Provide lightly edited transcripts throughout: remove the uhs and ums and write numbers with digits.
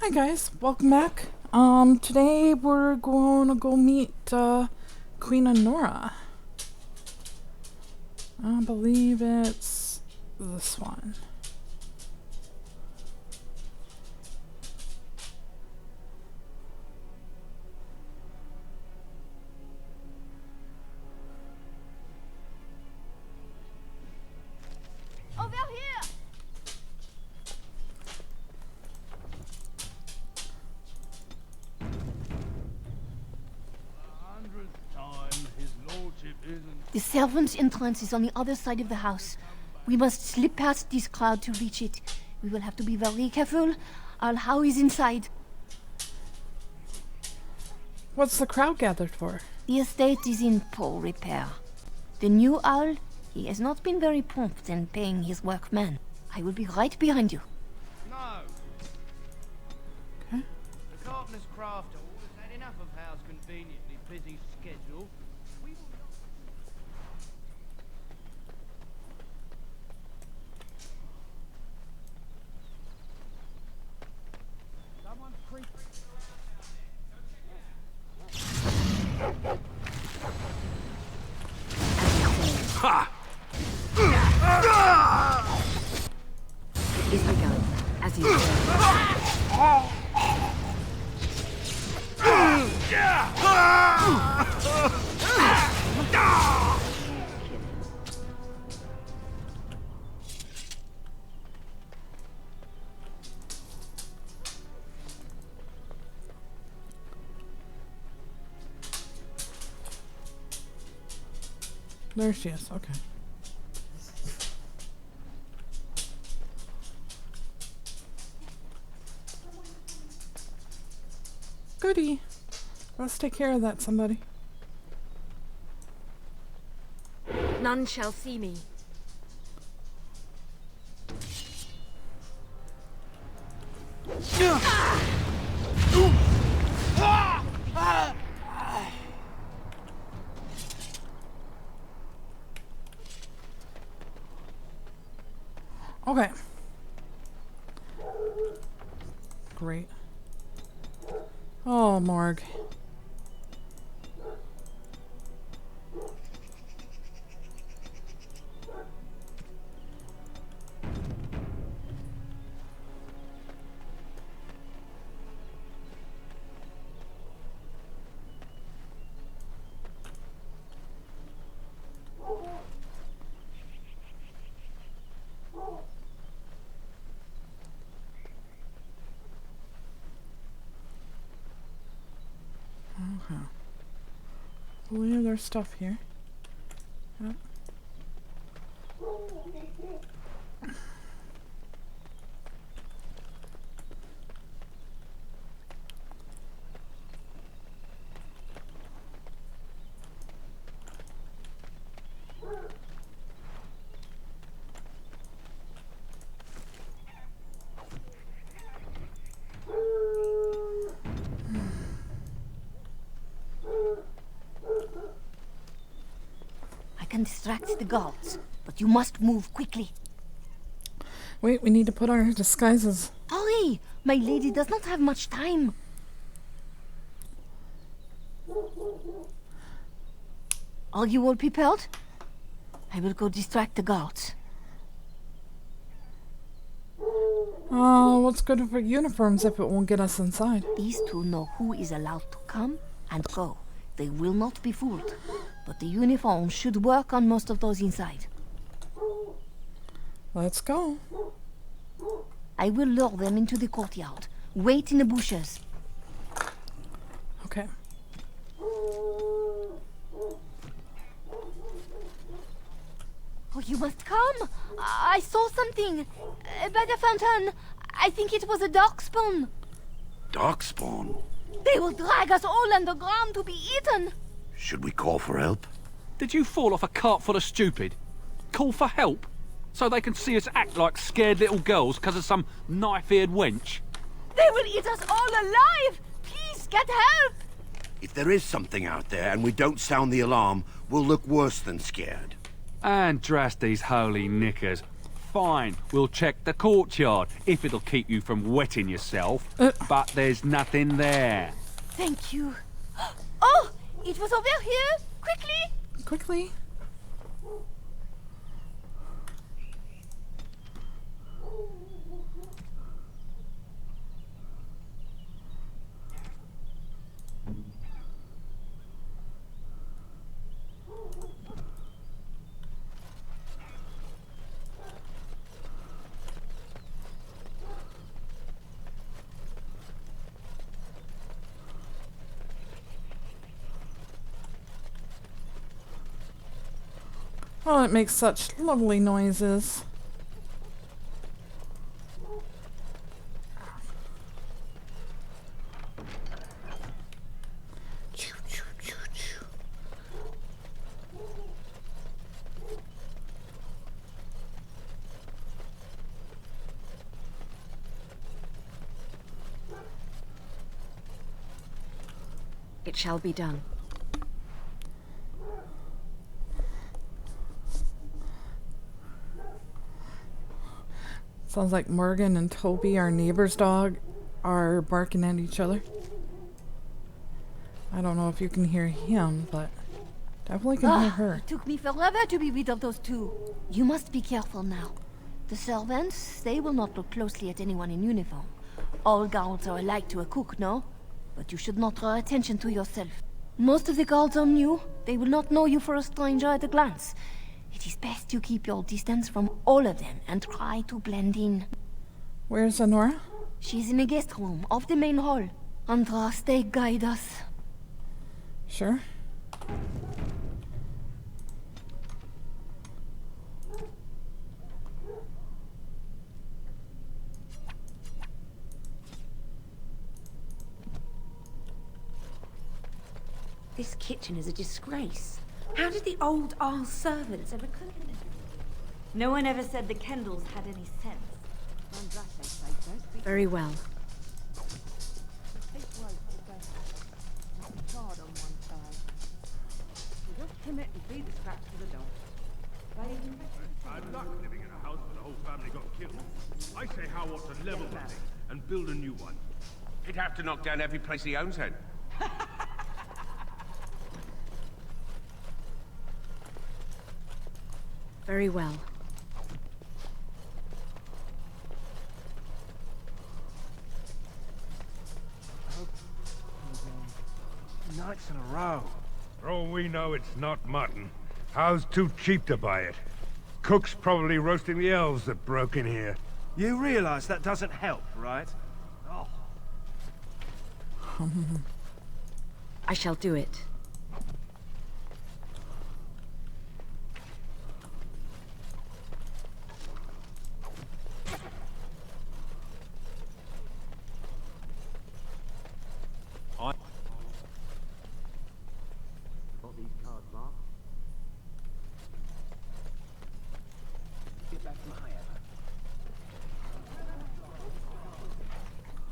Hi guys, welcome back. Today we're going to go meet Queen Anora. I believe it's this one. Over here! The servants' entrance is on the other side of the house. We must slip past this crowd to reach it. We will have to be very careful. Arl Howe is inside. What's the crowd gathered for? The estate is in poor repair. The new Arl, he has not been very prompt in paying his workmen. I will be right behind you. No. Okay. The carpenter's craft hall has had enough of Howe's conveniently busy schedule. We will not... Someone's creeping Ha! Is begun, as you There she is, okay. Goody. Let's take care of that, somebody. None shall see me. Okay. Great. Oh, morgue. Okay. I believe there's stuff here. Yep. I can distract the guards, but you must move quickly. Wait, we need to put our disguises. Hurry! My lady does not have much time. Are you all prepared? I will go distract the guards. What's good for uniforms if it won't get us inside? These two know who is allowed to come and go. They will not be fooled. But the uniform should work on most of those inside. Let's go. I will lure them into the courtyard. Wait in the bushes. Okay. Oh, you must come. I saw something. By the fountain. I think it was a darkspawn. Darkspawn? They will drag us all underground to be eaten. Should we call for help? Did you fall off a cart full of stupid? Call for help? So they can see us act like scared little girls because of some knife-eared wench? They will eat us all alive! Please, get help! If there is something out there and we don't sound the alarm, we'll look worse than scared. And drast these holy knickers. Fine, we'll check the courtyard, if it'll keep you from wetting yourself. But there's nothing there. Thank you. Oh, it was over here. Quickly. Quickly. Oh, it makes such lovely noises. Choo, choo, choo, choo. It shall be done. Sounds like Morgan and Toby, our neighbor's dog, are barking at each other. I don't know if you can hear him, but definitely can hear her. It took me forever to be rid of those two. You must be careful now. The servants, they will not look closely at anyone in uniform. All guards are alike to a cook, no? But you should not draw attention to yourself. Most of the guards are new. They will not know you for a stranger at a glance. It is best you keep your distance from all of them and try to blend in. Where's Anora? She's in the guest room of the main hall. Andraste, guide us. Sure. This kitchen is a disgrace. How did the old Arl servants ever cook in it? No one ever said the Kendalls had any sense. Very well. I'd luck living in a house where the whole family got killed. I say Howe ought to level the thing and build a new one. He'd have to knock down every place he owns then. Very well. Nights in a row. For all we know, it's not mutton. Howe's too cheap to buy it. Cook's probably roasting the elves that broke in here. You realize that doesn't help, right? Oh. I shall do it.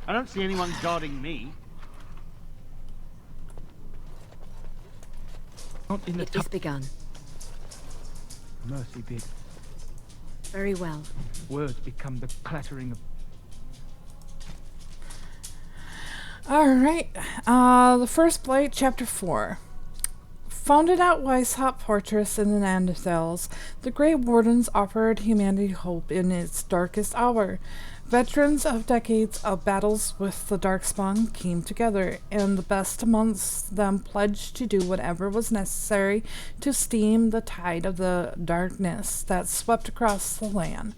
I don't see anyone guarding me. Not in the It is begun. Mercy bid. Very well. Words become the clattering of... Alright, the First Blight, Chapter 4. Founded at Weishaupt Fortress in the Neanderthals, the Grey Wardens offered humanity hope in its darkest hour. Veterans of decades of battles with the Darkspawn came together, and the best amongst them pledged to do whatever was necessary to stem the tide of the darkness that swept across the land.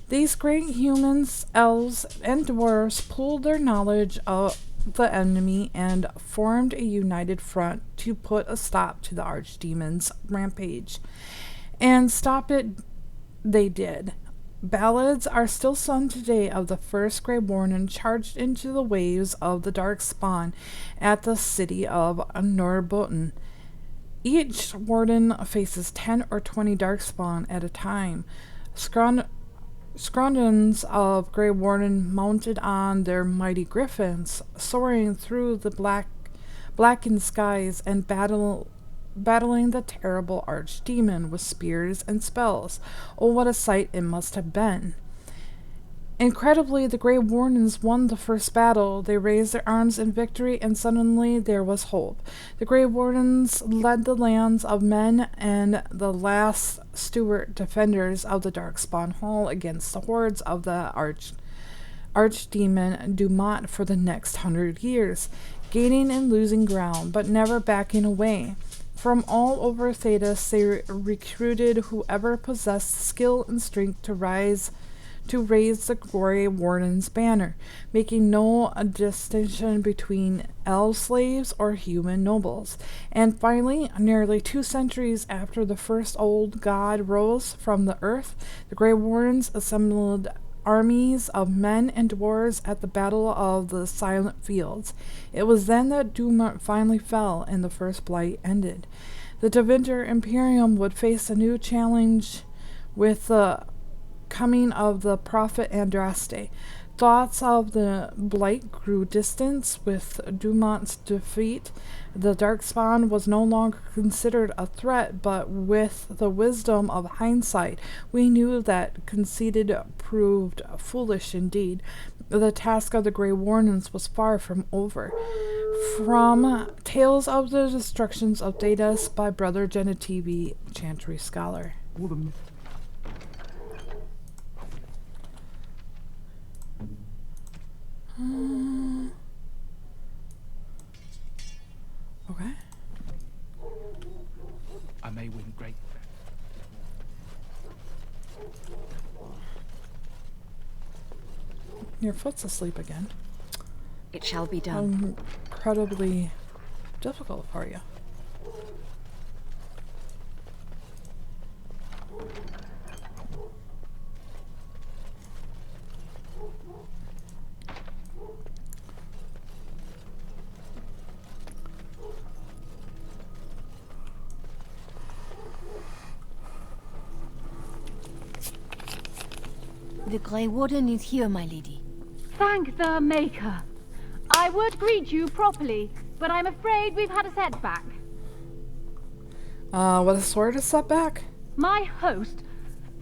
These great humans, elves, and dwarves pooled their knowledge of the enemy and formed a united front to put a stop to the archdemon's rampage. And stop it they did. Ballads are still sung today of the first Grey Warden charged into the waves of the Darkspawn at the city of Norbotten. Each warden faces 10 or 20 Darkspawn at a time. Squadrons of Grey Warden mounted on their mighty griffins, soaring through the blackened skies and battling the terrible archdemon with spears and spells. Oh, what a sight it must have been. Incredibly, the Grey Wardens won the first battle. They raised their arms in victory, and suddenly there was hope. The Grey Wardens led the lands of men and the last Stuart defenders of the Darkspawn Hall against the hordes of the Archdemon Dumont for the next 100 years, gaining and losing ground, but never backing away. From all over Thedas, they recruited whoever possessed skill and strength to raise the Grey Warden's banner, making no distinction between elf slaves or human nobles. And finally, nearly 2 centuries after the first old god rose from the earth, the Grey Wardens assembled armies of men and dwarves at the Battle of the Silent Fields. It was then that Dumont finally fell and the First Blight ended. The Deventer Imperium would face a new challenge with the coming of the prophet Andraste. Thoughts of the Blight grew distant with Dumont's defeat. The Darkspawn was no longer considered a threat, but with the wisdom of hindsight, we knew that conceited proved foolish indeed. The task of the Grey Wardens was far from over. From Tales of the Destructions of Thedas by Brother Genitivi, Chantry Scholar. Okay. I may win great. Your foot's asleep again. It shall be done. Incredibly difficult for you. The Grey Warden is here, my lady. Thank the Maker. I would greet you properly, but I'm afraid we've had a setback. What a sort of setback? My host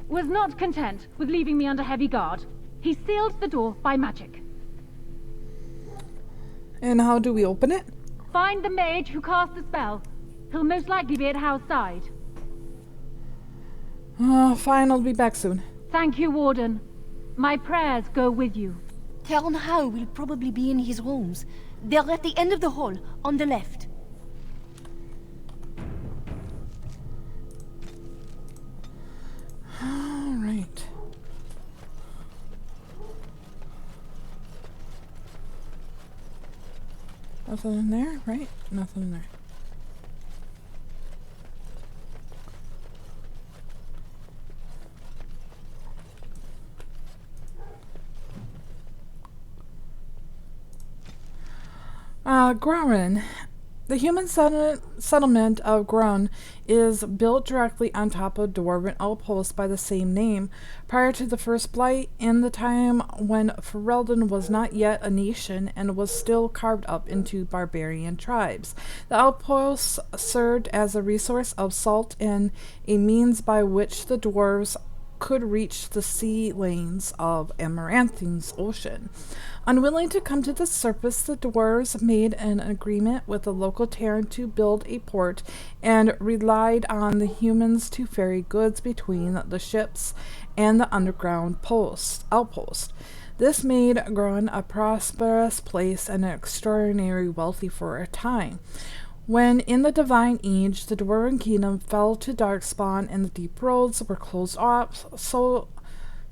was not content with leaving me under heavy guard. He sealed the door by magic. And how do we open it? Find the mage who cast the spell. He'll most likely be at Howe's side. Fine, I'll be back soon. Thank you, Warden. My prayers go with you. Arl Howe will probably be in his rooms. They're at the end of the hall, on the left. All right. Nothing in there, right? Nothing in there. Grun. The human settlement of Grun is built directly on top of a dwarven outpost by the same name. Prior to the First Blight, in the time when Ferelden was not yet a nation and was still carved up into barbarian tribes, the outpost served as a resource of salt and a means by which the dwarves could reach the sea lanes of Amaranth's ocean. Unwilling to come to the surface, the dwarves made an agreement with the local Terran to build a port and relied on the humans to ferry goods between the ships and the underground outpost. This made Grun a prosperous place and extraordinarily wealthy for a time. When, in the Divine Age, the Dwarven Kingdom fell to Darkspawn and the deep roads were closed off, so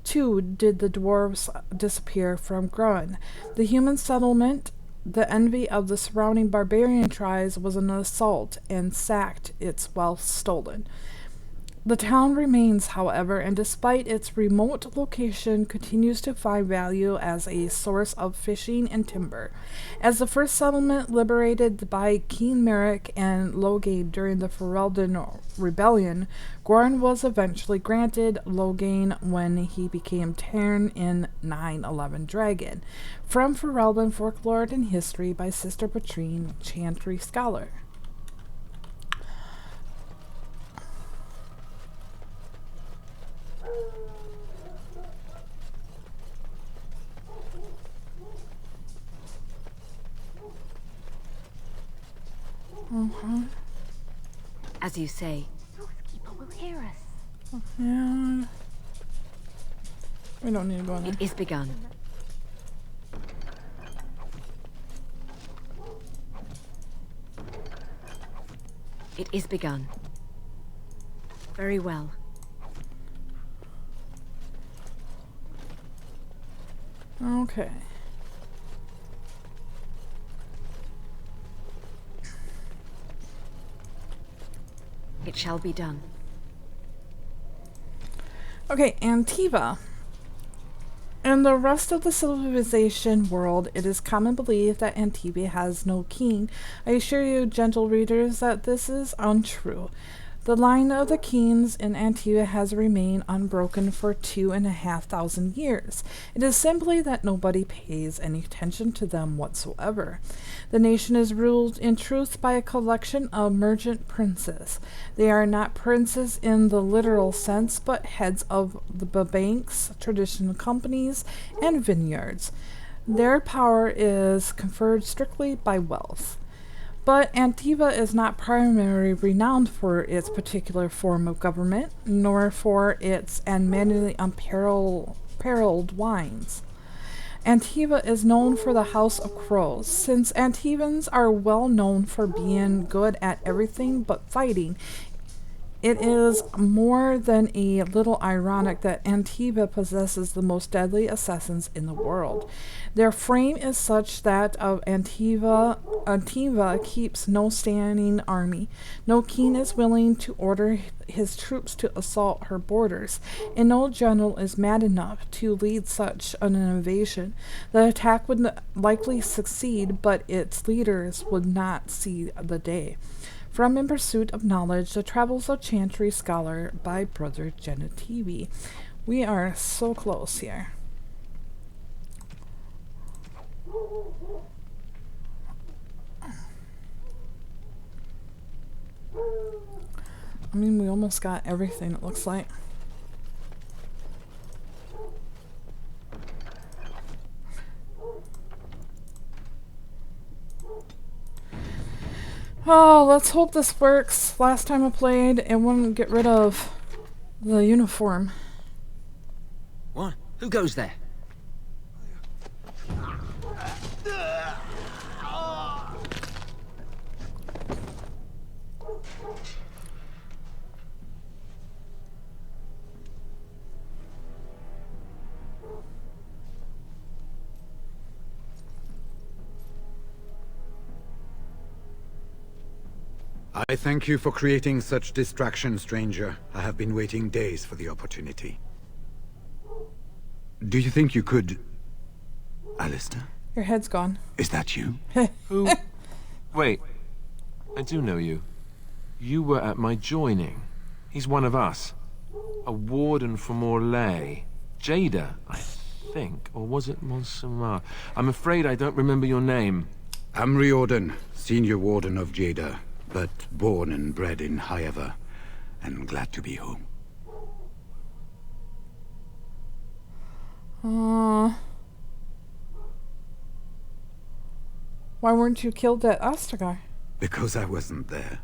too did the dwarves disappear from Grun. The human settlement, the envy of the surrounding barbarian tribes, was an assault and sacked, its wealth stolen. The town remains, however, and despite its remote location, continues to find value as a source of fishing and timber. As the first settlement liberated by King Merrick and Loghain during the Ferelden Rebellion, Grun was eventually granted Loghain when he became Terran in 9/11 Dragon. From Ferelden Folklore and History by Sister Patrine, Chantry Scholar. As you say, Those people will hear us. Yeah. We don't need to go in there. it is begun. It is begun. Very well. Okay. It shall be done. Okay, Antiva. In the rest of the civilization world, it is common belief that Antiva has no king. I assure you, gentle readers, that this is untrue. The line of the kings in Antiva has remained unbroken for 2,500 years. It is simply that nobody pays any attention to them whatsoever. The nation is ruled in truth by a collection of merchant princes. They are not princes in the literal sense, but heads of the banks, traditional companies, and vineyards. Their power is conferred strictly by wealth. But Antiva is not primarily renowned for its particular form of government, nor for its manually unparalleled wines. Antiva is known for the House of Crows. Since Antivans are well known for being good at everything but fighting, it is more than a little ironic that Antiva possesses the most deadly assassins in the world. Their frame is such that of Antiva keeps no standing army. No king is willing to order his troops to assault her borders, and no general is mad enough to lead such an invasion. The attack would likely succeed, but its leaders would not see the day. From In Pursuit of Knowledge, The Travels of Chantry Scholar by Brother Genetivi. We are so close here. I mean, we almost got everything, it looks like. Oh, let's hope this works. Last time I played, it wouldn't get rid of the uniform. What? Who goes there? I thank you for creating such distraction, stranger. I have been waiting days for the opportunity. Do you think you could... Alistair? Your head's gone. Is that you? Who? Wait. I do know you. You were at my joining. He's one of us. A warden from Orlais. Jada, I think. Or was it Montserrat? I'm afraid I don't remember your name. I'm Riordan, senior warden of Jada, but born and bred in Highever, and glad to be home. Why weren't you killed at Ostagar? Because I wasn't there.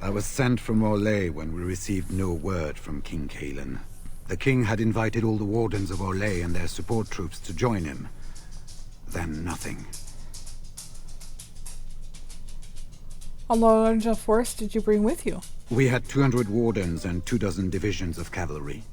I was sent from Orlais when we received no word from King Cailan. The king had invited all the wardens of Orlais and their support troops to join him. Then nothing. How large a force did you bring with you? We had 200 wardens and 24 divisions of cavalry.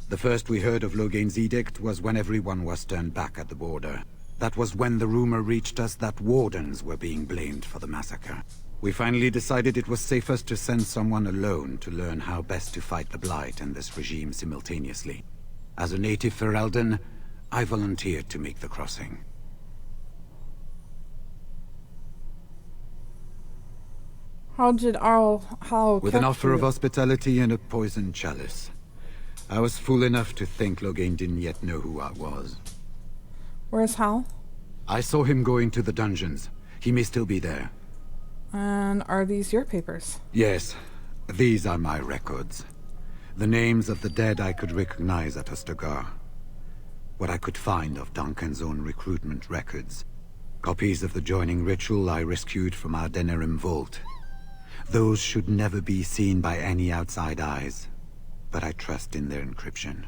The first we heard of Logain's edict was when everyone was turned back at the border. That was when the rumor reached us that wardens were being blamed for the massacre. We finally decided it was safest to send someone alone to learn how best to fight the Blight and this regime simultaneously. As a native Ferelden, I volunteered to make the crossing. How did Arl Howe With an offer of hospitality and a poisoned chalice. I was fool enough to think Logain didn't yet know who I was. Where's Hal? I saw him going to the dungeons. He may still be there. And are these your papers? Yes, these are my records. The names of the dead I could recognize at Ostagar. What I could find of Duncan's own recruitment records. Copies of the joining ritual I rescued from our Denerim vault. Those should never be seen by any outside eyes, but I trust in their encryption.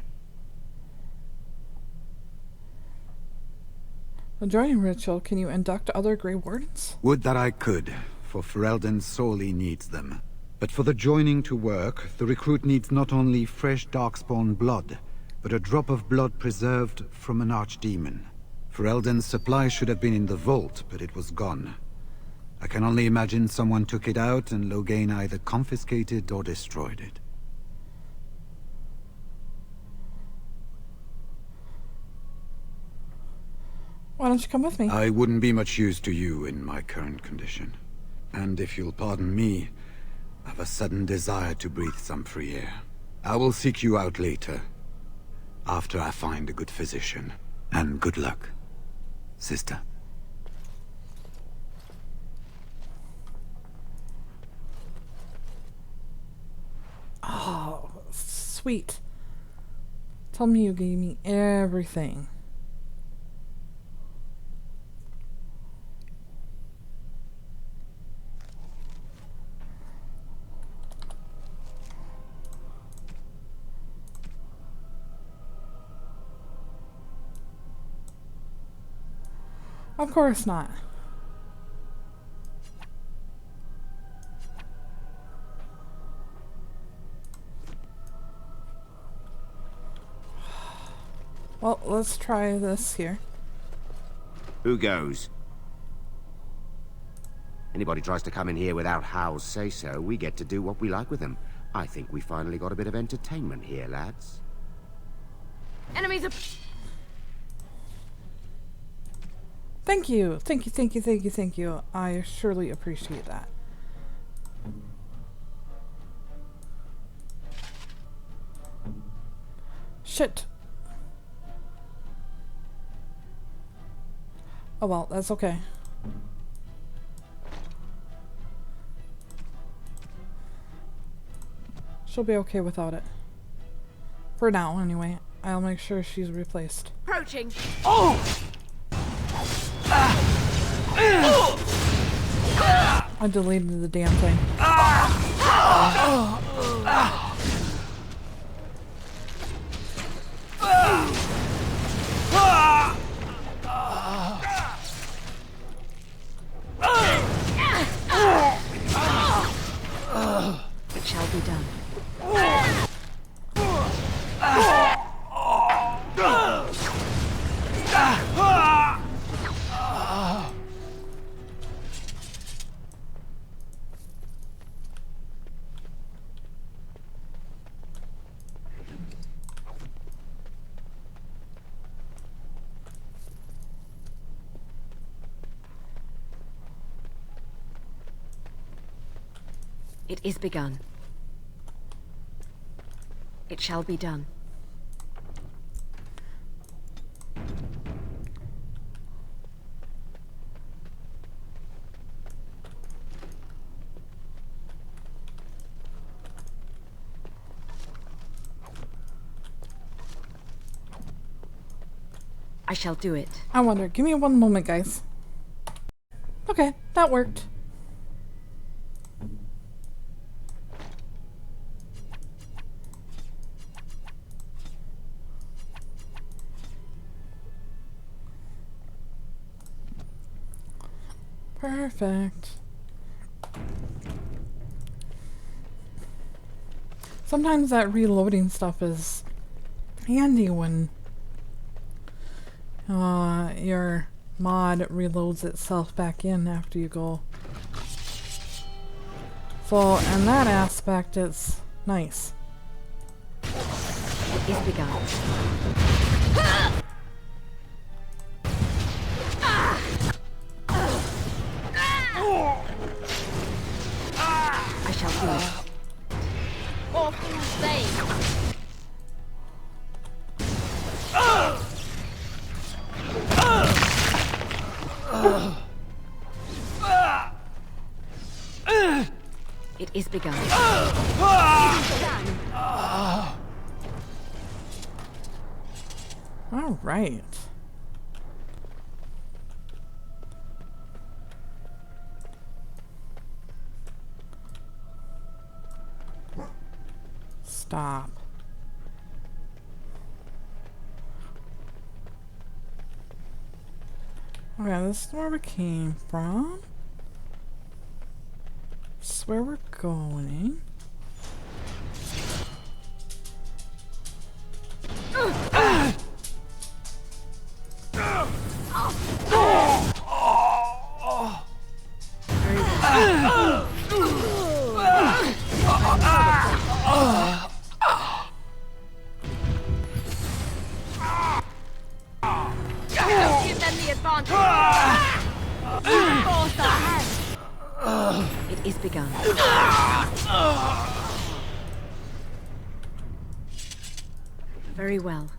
The joining ritual, can you induct other Grey Wardens? Would that I could, for Ferelden sorely needs them. But for the joining to work, the recruit needs not only fresh Darkspawn blood, but a drop of blood preserved from an archdemon. Ferelden's supply should have been in the vault, but it was gone. I can only imagine someone took it out and Loghain either confiscated or destroyed it. Why don't you come with me? I wouldn't be much use to you in my current condition. And if you'll pardon me, I have a sudden desire to breathe some free air. I will seek you out later, after I find a good physician. And good luck, sister. Oh, sweet. Tell me you gave me everything. Of course not. Well, let's try this here. Who goes? Anybody tries to come in here without Howe's say-so, we get to do what we like with them. I think we finally got a bit of entertainment here, lads. Enemies are... Thank you. Thank you, thank you, thank you, thank you. I surely appreciate that. Shit. Oh well, that's okay. She'll be okay without it. For now, anyway. I'll make sure she's replaced. Approaching. Oh! I deleted the damn thing. It shall be done. It is begun. It shall be done. I shall do it. I wonder. Give me one moment, guys. Okay, that worked. Perfect. Sometimes that reloading stuff is handy when your mod reloads itself back in after you go. So in that aspect, it's nice. It is begun. I shall do it. All things vain. It is begun. It is done. All right. Stop. Okay, this is where we came from. This is where we're going. Give them the advantage. It is begun. Very well.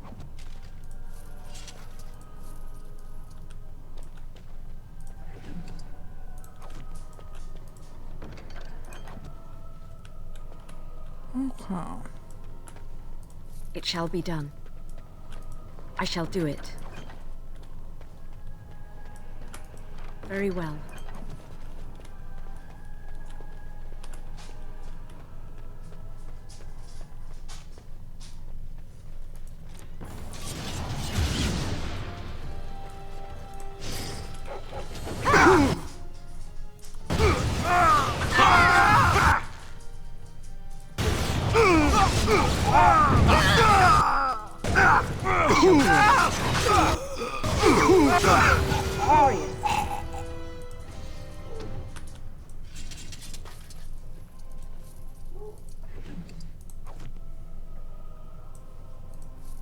Okay. It shall be done. I shall do it. Very well.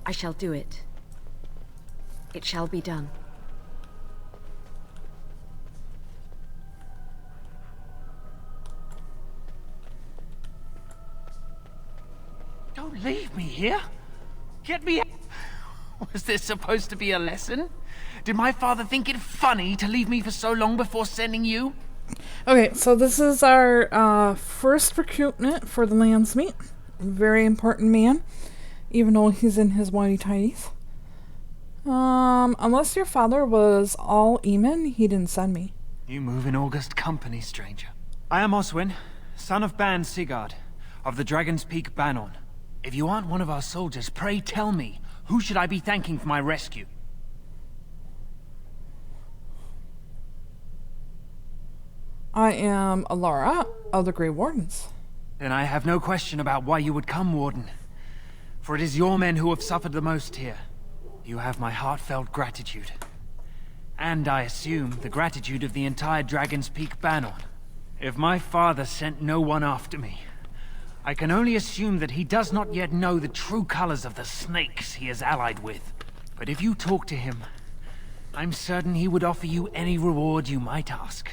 I shall do it. It shall be done. Don't leave me here. Get me out. Was this supposed to be a lesson? Did my father think it funny to leave me for so long before sending you? Okay, so this is our first recruitment for the Landsmeet. Very important man, even though he's in his whitey tighties. Unless your father was all Eamon, he didn't send me. You move in august company, stranger. I am Oswin, son of Ban Sigurd, of the Dragon's Peak Banon. If you aren't one of our soldiers, pray tell me, who should I be thanking for my rescue? I am Alara of the Grey Wardens. Then I have no question about why you would come, Warden. For it is your men who have suffered the most here. You have my heartfelt gratitude. And I assume the gratitude of the entire Dragon's Peak Banon. If my father sent no one after me, I can only assume that he does not yet know the true colors of the snakes he is allied with. But if you talk to him, I'm certain he would offer you any reward you might ask.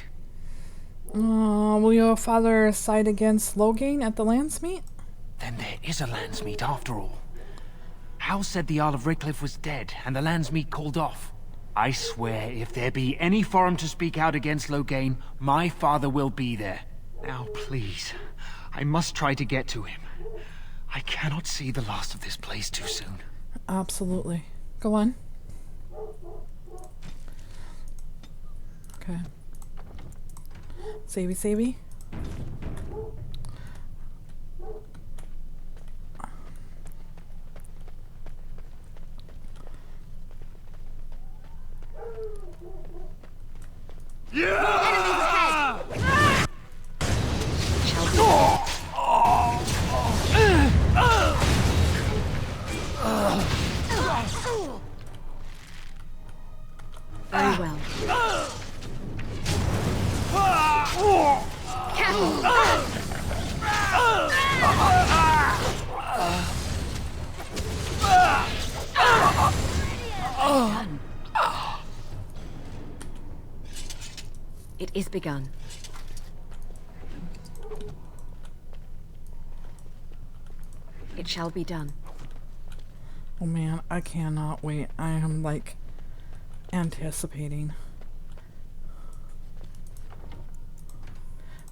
Will your father side against Loghain at the Landsmeet? Then there is a Landsmeet after all. Howe said the Arl of Redcliffe was dead, and the Landsmeet called off. I swear, if there be any forum to speak out against Loghain, my father will be there. Now, please, I must try to get to him. I cannot see the last of this place too soon. Absolutely. Go on. Okay. Savey. Very well. It is begun. It shall be done. Oh man, I cannot wait. I am like anticipating.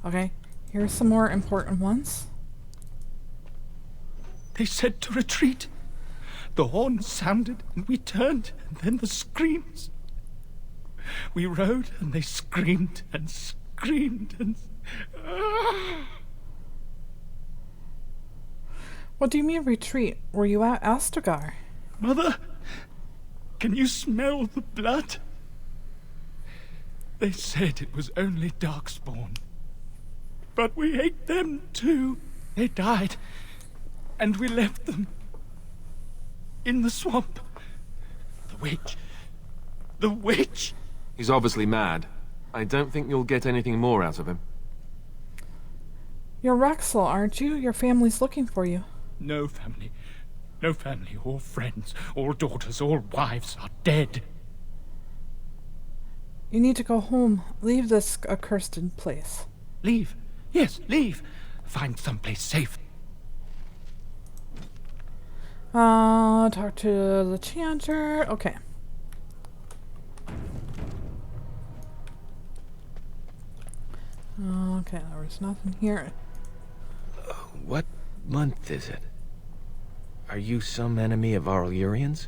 Okay, here's some more important ones. They said to retreat. The horn sounded, and we turned, and then the screams. We rode, and they screamed and screamed and... What do you mean retreat? Were you at Astragar? Mother, can you smell the blood? They said it was only Darkspawn. But we ate them too. They died, and we left them in the swamp. The witch. The witch! He's obviously mad. I don't think you'll get anything more out of him. You're Rexel, aren't you? Your family's looking for you. No family. No family, all friends, all daughters, all wives are dead. You need to go home. Leave this accursed place. Leave? Yes, leave. Find someplace safe. Talk to the chanter. Okay. Okay, there was nothing here. What month is it? Are you some enemy of Arl Urian's?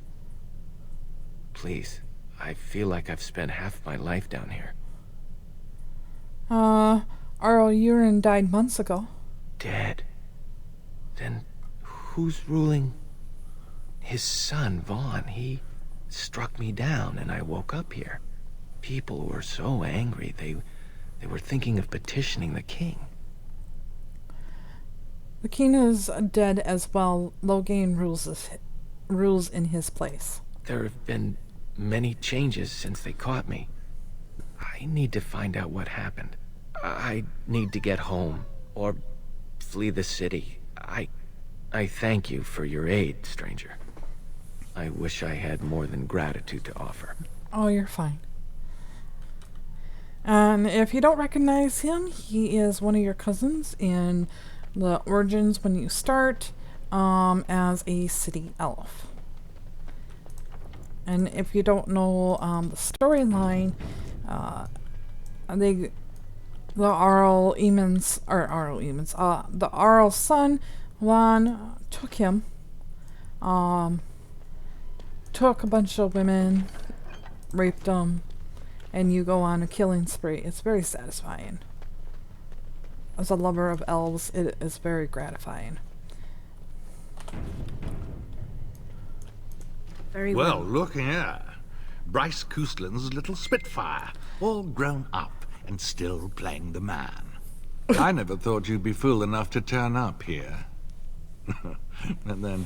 Please, I feel like I've spent half my life down here. Arl Urian died months ago. Dead? Then who's ruling? His son, Vaughn. He struck me down and I woke up here. People were so angry, they were thinking of petitioning the king. The king is dead as well. Loghain rules in his place. There have been many changes since they caught me. I need to find out what happened. I need to get home, or flee the city. I thank you for your aid, stranger. I wish I had more than gratitude to offer. Oh, you're fine. And if you don't recognize him, he is one of your cousins in the Origins when you start, as a city elf. And if you don't know the storyline, the Arl's son, Juan, took him, took a bunch of women, raped them, and you go on a killing spree. It's very satisfying. As a lover of elves, it is very gratifying. Very well. Look here. Bryce Cousland's little Spitfire, all grown up and still playing the man. I never thought you'd be fool enough to turn up here. And then,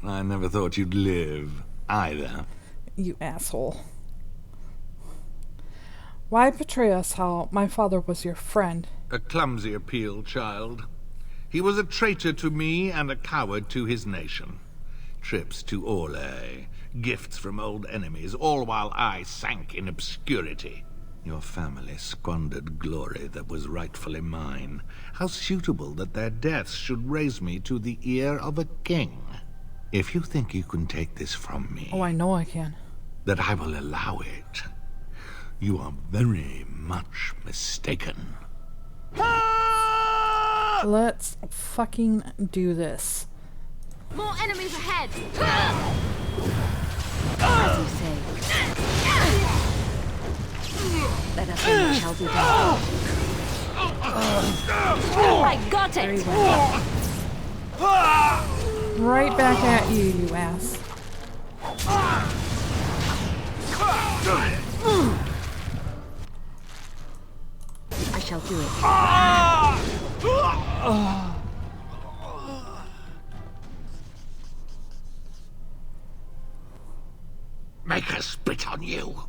I never thought you'd live, either. You asshole. Why betray us, Hal? My father was your friend. A clumsy appeal, child. He was a traitor to me and a coward to his nation. Trips to Orlais, gifts from old enemies, all while I sank in obscurity. Your family squandered glory that was rightfully mine. How suitable that their deaths should raise me to the ear of a king. If you think you can take this from me... Oh, I know I can. ...that I will allow it, you are very much mistaken. Let's fucking do this. More enemies ahead! As you say. Let us see what shall be done. I got it! Right back at you, you ass. I shall do it. Make her spit on you.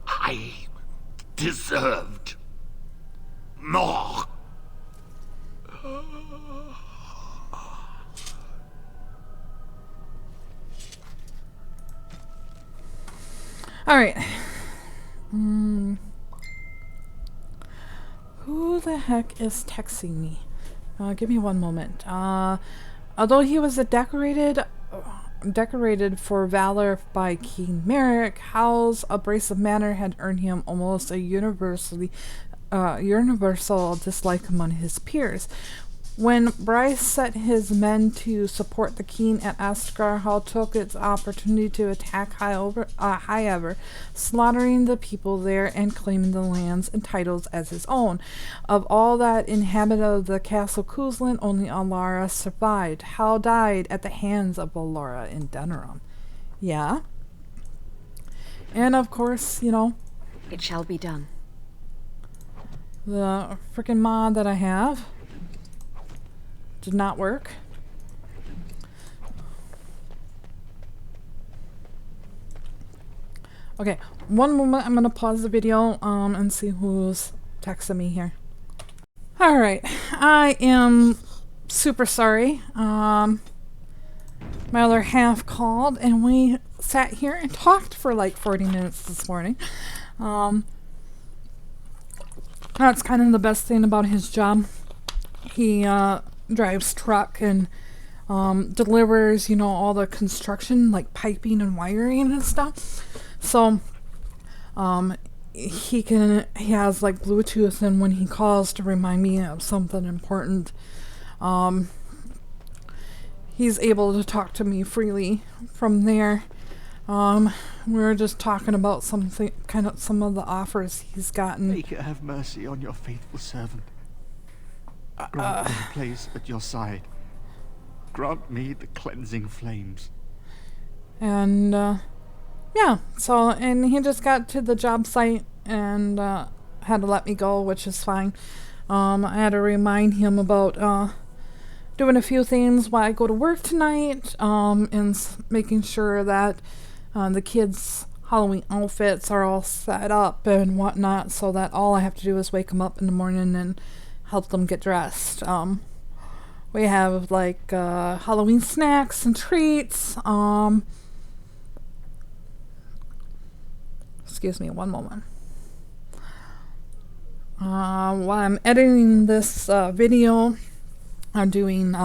I deserved more. All right. Who the heck is texting me? Give me one moment. Although he was decorated for valor by King Merrick, Howe's abrasive manner had earned him almost a universal dislike among his peers. When Bryce set his men to support the king at Ascar, Hall took its opportunity to attack Highever, slaughtering the people there and claiming the lands and titles as his own. Of all that inhabited the castle Cousland, only Alara survived. Hal died at the hands of Alara in Denerim. Yeah. And of course, you know, it shall be done. The freaking mod that I have did not work. Okay, one moment. I'm gonna pause the video and see who's texting me here. All right, I am super sorry. My other half called and we sat here and talked for like 40 minutes this morning. That's kind of the best thing about his job. He drives truck and delivers, you know, all the construction, like piping and wiring and stuff. So he has like Bluetooth, and when he calls to remind me of something important, he's able to talk to me freely from there. We were just talking about some of the offers he's gotten. May you have mercy on your faithful servant. Grant me a place at your side. Grant me the cleansing flames. And yeah, so, and he just got to the job site and had to let me go, which is fine. I had to remind him about doing a few things while I go to work tonight, and making sure that the kids' Halloween outfits are all set up and whatnot, so that all I have to do is wake them up in the morning and help them get dressed. We have like Halloween snacks and treats. Excuse me, one moment. While I'm editing this video, I'm doing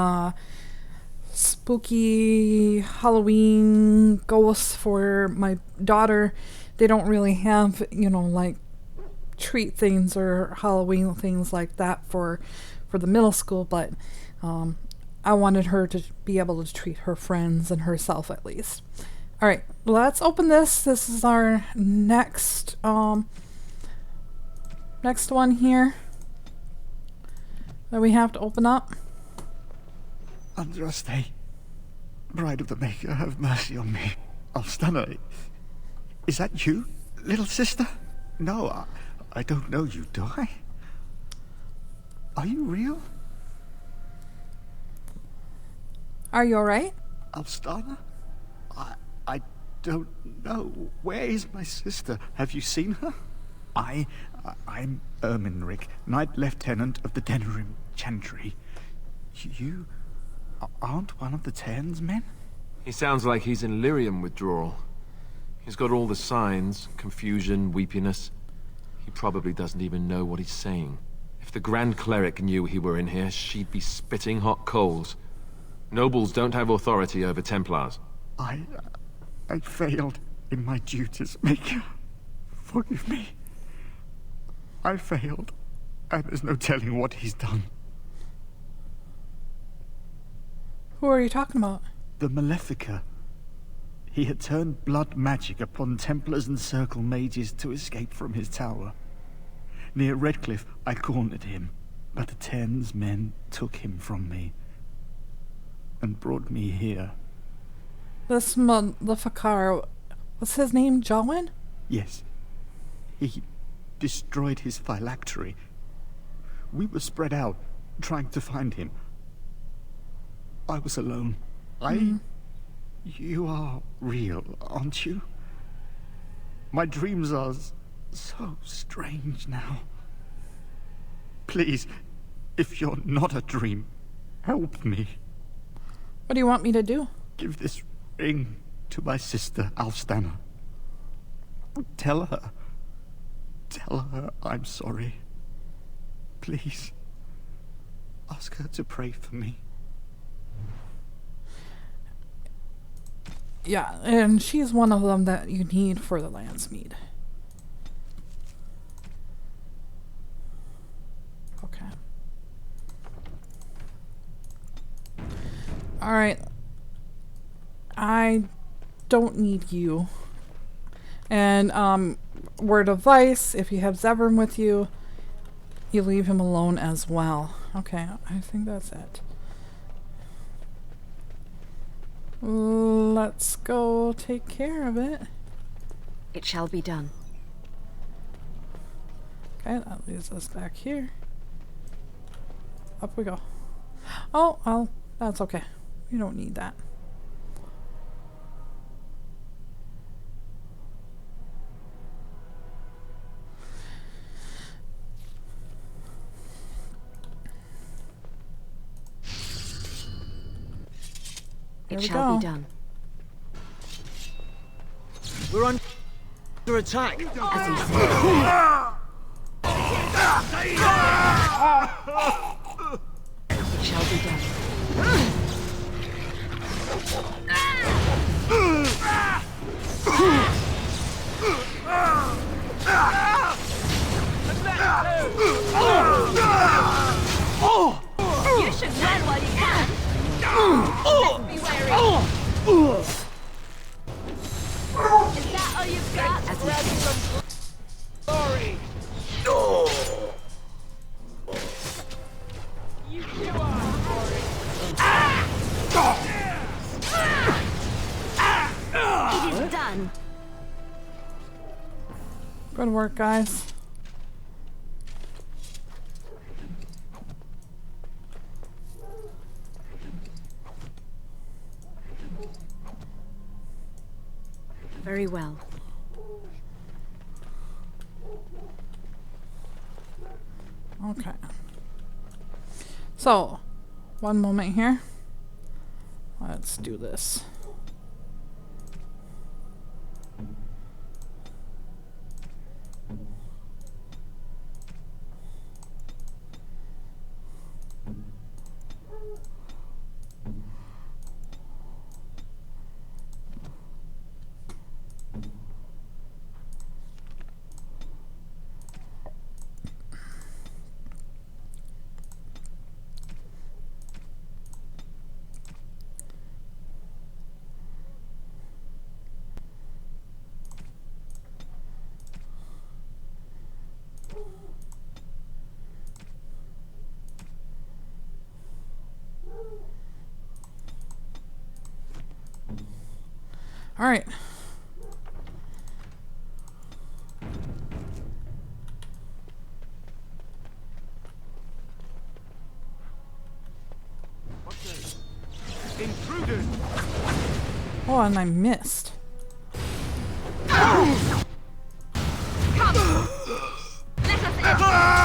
spooky Halloween ghosts for my daughter. They don't really have, you know, like treat things or Halloween things like that for the middle school, but I wanted her to be able to treat her friends and herself at least. All right, let's open this. This is our next one here that we have to open up. Andraste, Bride of the Maker, have mercy on me. Alstana, is that you, little sister? No, I don't know you, do I? Are you real? Are you alright? Alstana? I don't know. Where is my sister? Have you seen her? I'm Erminric, Knight Lieutenant of the Denerim Chantry. You aren't one of the Terns men? He sounds like he's in lyrium withdrawal. He's got all the signs, confusion, weepiness. He probably doesn't even know what he's saying. If the Grand Cleric knew he were in here, she'd be spitting hot coals. Nobles don't have authority over Templars. I failed in my duties, Maker. Forgive me. I failed, and there's no telling what he's done. Who are you talking about? The Malefica. He had turned blood magic upon Templars and Circle mages to escape from his tower. Near Redcliffe, I cornered him, but the Terns men took him from me and brought me here. This Maleficar, what's his name, Jowen? Yes. He destroyed his phylactery. We were spread out, trying to find him. I was alone. You are real, aren't you? My dreams are so strange now. Please, if you're not a dream, help me. What do you want me to do? Give this ring to my sister, Alstana. Tell her I'm sorry. Please, ask her to pray for me. Yeah, and she's one of them that you need for the Landsmead. Okay. Alright. I don't need you. And, word of advice, if you have Zevran with you, you leave him alone as well. Okay, I think that's it. Let's go take care of it. It shall be done. Okay, that leaves us back here. Up we go. Oh, well, that's okay. We don't need that. It shall be done. We're under attack. As you say. It shall be done. You should run while you can. Be wary. Is that all you've got? Grab some glory. You are glory. It is done. Good work, guys. Very well. Okay. So, one moment here. Let's do this. All right. Intruders! Oh, and I missed. Come! Let us in!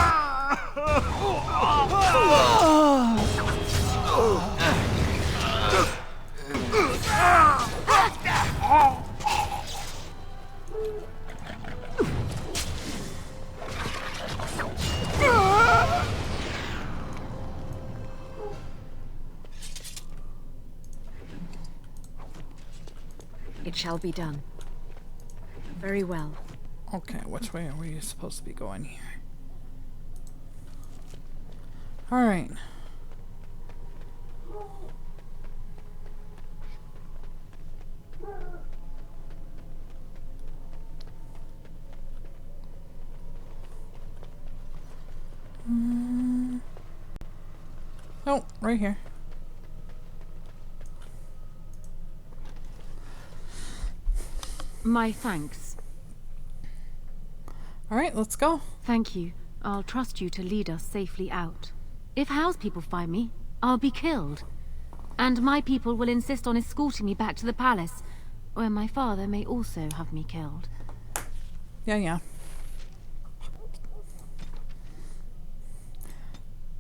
It shall be done. Very well. Okay, which way are we supposed to be going here? All right. Oh, right here. My thanks. All right, let's go. Thank you. I'll trust you to lead us safely out. If Howe's people find me, I'll be killed. And my people will insist on escorting me back to the palace, where my father may also have me killed. Yeah.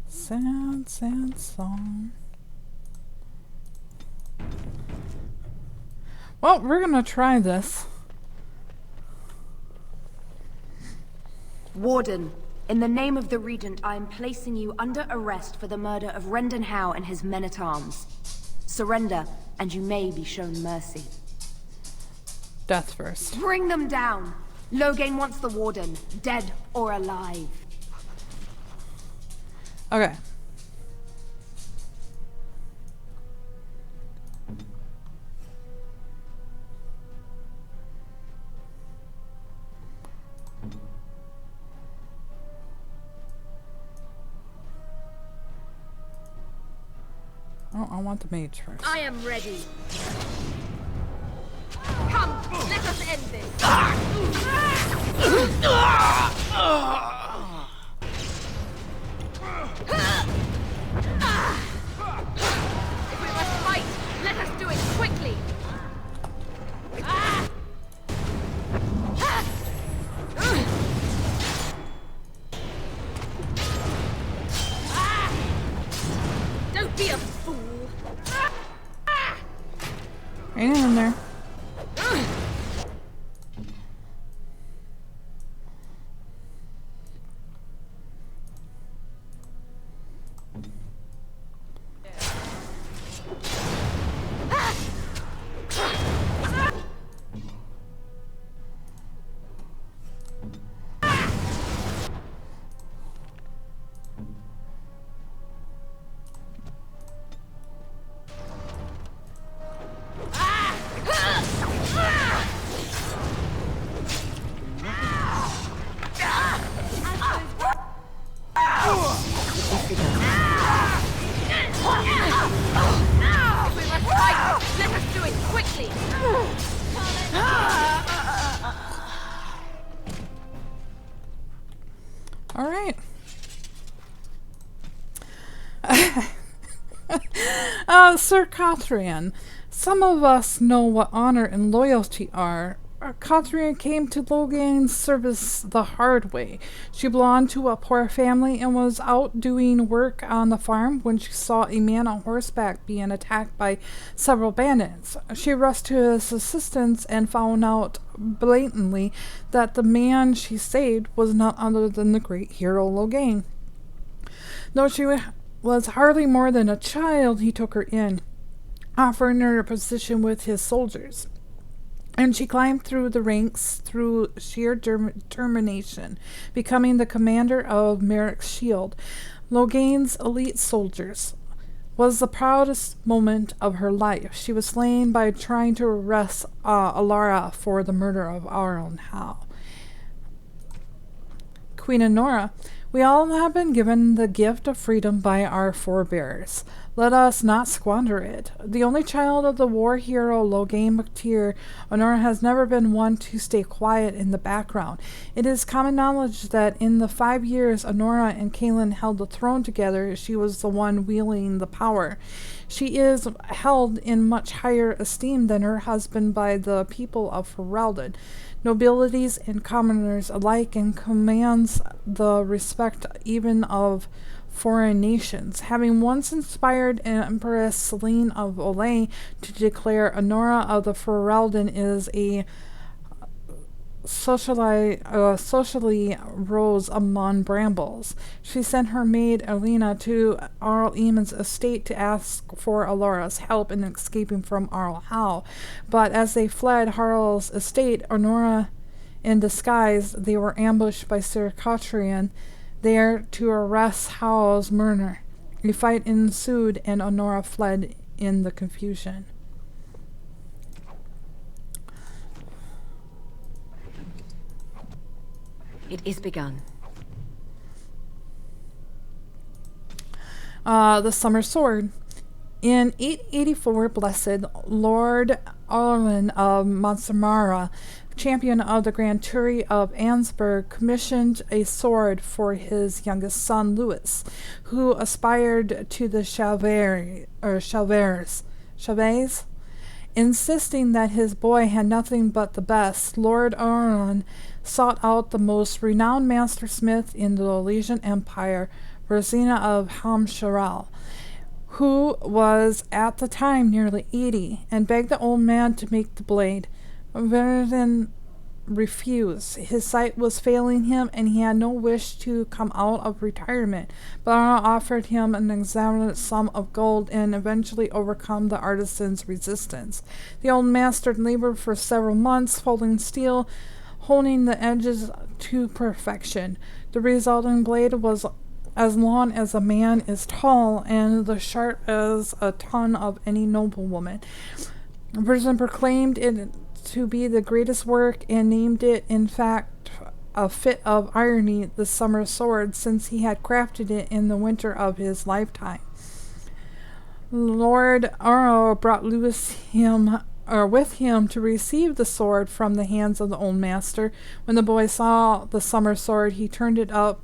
Sad, sad song. Well, we're gonna try this. Warden, in the name of the Regent, I am placing you under arrest for the murder of Rendon Howe and his men-at-arms. Surrender, and you may be shown mercy. Death first. Bring them down! Loghain wants the Warden, dead or alive. Okay. I want the mage first. I am ready. Come, let us end this. If we must fight, let us do it quickly. Don't be a fool. Ain't in there. If we must fight, let us do it quickly. All right. Sir Cothran, some of us know what honor and loyalty are. Cothran came to Logain's service the hard way. She belonged to a poor family and was out doing work on the farm when she saw a man on horseback being attacked by several bandits. She rushed to his assistance and found out blatantly that the man she saved was none other than the great hero Logain. Though she was hardly more than a child, he took her in, offering her a position with his soldiers. And she climbed through the ranks through sheer determination, becoming the commander of Merrick's shield. Logain's elite soldiers was the proudest moment of her life. She was slain by trying to arrest Alara for the murder of Arl Howe. Queen Anora, we all have been given the gift of freedom by our forebears. Let us not squander it. The only child of the war hero Logain MacTier, Anora has never been one to stay quiet in the background. It is common knowledge that in the 5 years Anora and Caelan held the throne together, she was the one wielding the power. She is held in much higher esteem than her husband by the people of Ferelden, nobilities and commoners alike, and commands the respect even of foreign nations, having once inspired Empress Selene of Olay to declare Anora of the Ferelden is a socially rose among brambles. She sent her maid Elena to Arl Eamon's estate to ask for Alara's help in escaping from Arl Howe, but as they fled Harl's estate, Anora in disguise, they were ambushed by Sir Cothran there to arrest Howe's murder. A fight ensued and Anora fled in the confusion. It is begun. The Summer Sword. In 884, Blessed Lord Arlen of Montsamara, champion of the Grand Tury of Ansburg, commissioned a sword for his youngest son Louis, who aspired to the Chavers. Insisting that his boy had nothing but the best, Lord Arlen sought out the most renowned master-smith in the Elysian Empire, Rosina of Hamsharal, who was at the time nearly 80, and begged the old man to make the blade. Verdun refused. His sight was failing him, and he had no wish to come out of retirement. But Arnold offered him an exorbitant sum of gold and eventually overcome the artisan's resistance. The old master labored for several months, folding steel, honing the edges to perfection. The resulting blade was as long as a man is tall, and the sharp as a ton of any noblewoman. Verdun proclaimed it to be the greatest work, and named it, in fact, a fit of irony, the Summer Sword, since he had crafted it in the winter of his lifetime. Lord Arl brought Louis with him to receive the sword from the hands of the old master. When the boy saw the summer sword, he turned up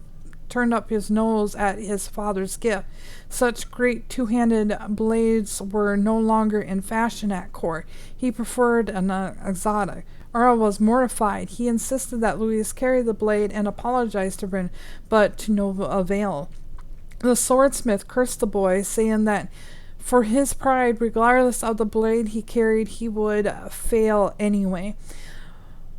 his nose at his father's gift. Such great two-handed blades were no longer in fashion at court. He preferred an exotic. Arl was mortified. He insisted that Louis carry the blade and apologized to Bryn, but to no avail. The swordsmith cursed the boy, saying that for his pride, regardless of the blade he carried, he would fail anyway.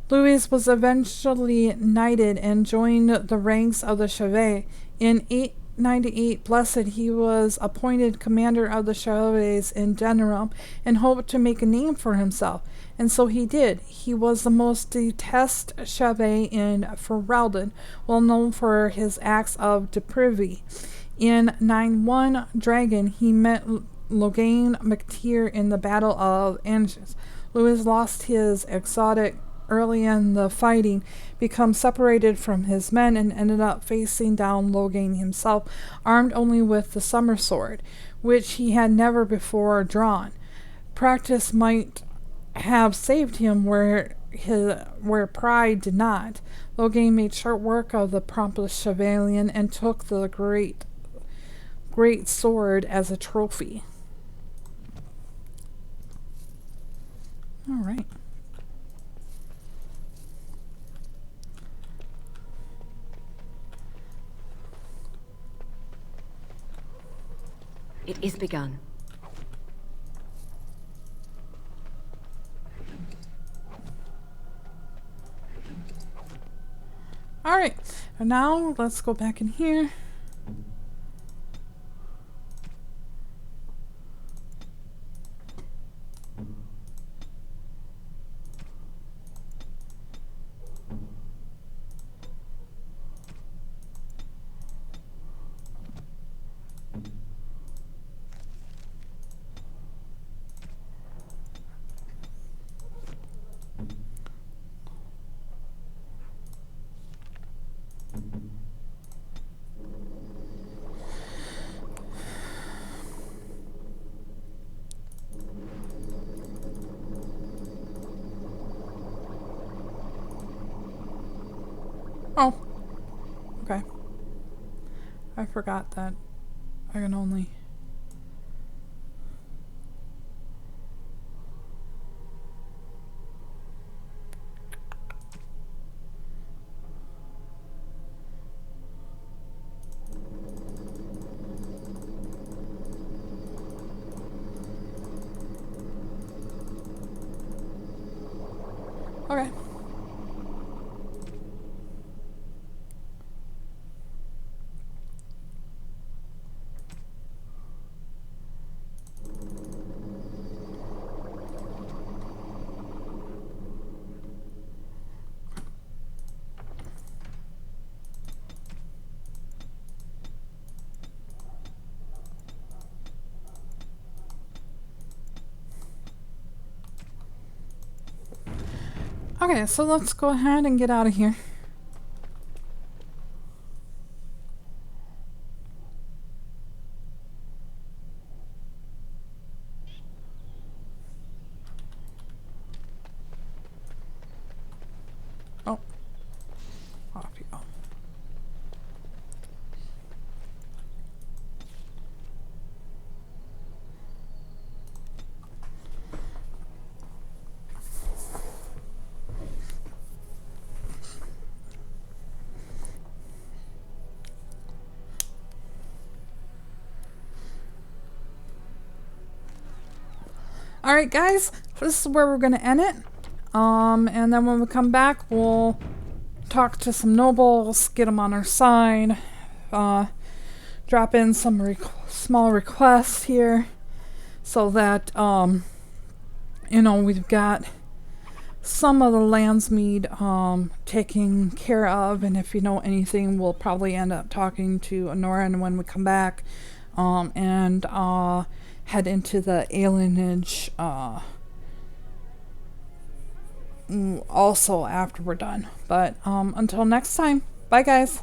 Louis was eventually knighted and joined the ranks of the Chevaliers. In 898, Blessed, he was appointed commander of the Chevaliers in Denerim and hoped to make a name for himself. And so he did. He was the most detested Chevalier in Ferelden, well known for his acts of depravity. In 9-1 Dragon, he met Logain MacTier in the Battle of Angus. Louis lost his exotic early in the fighting, become separated from his men, and ended up facing down Logain himself, armed only with the summer sword, which he had never before drawn. Practice might have saved him where pride did not. Logain made short work of the pompous Chevalier and took the great sword as a trophy. All right. It is begun. All right. And now let's go back in here. Oh, okay. I forgot that I can only... Okay. Okay, so let's go ahead and get out of here. Oh, off you go. Alright guys, this is where we're going to end it. And then when we come back, we'll talk to some nobles, get them on our side, drop in some small requests here so that, you know, we've got some of the Landsmead taken care of, and if you know anything, we'll probably end up talking to Anora, and when we come back, and head into the alienage also after we're done. But until next time, bye guys.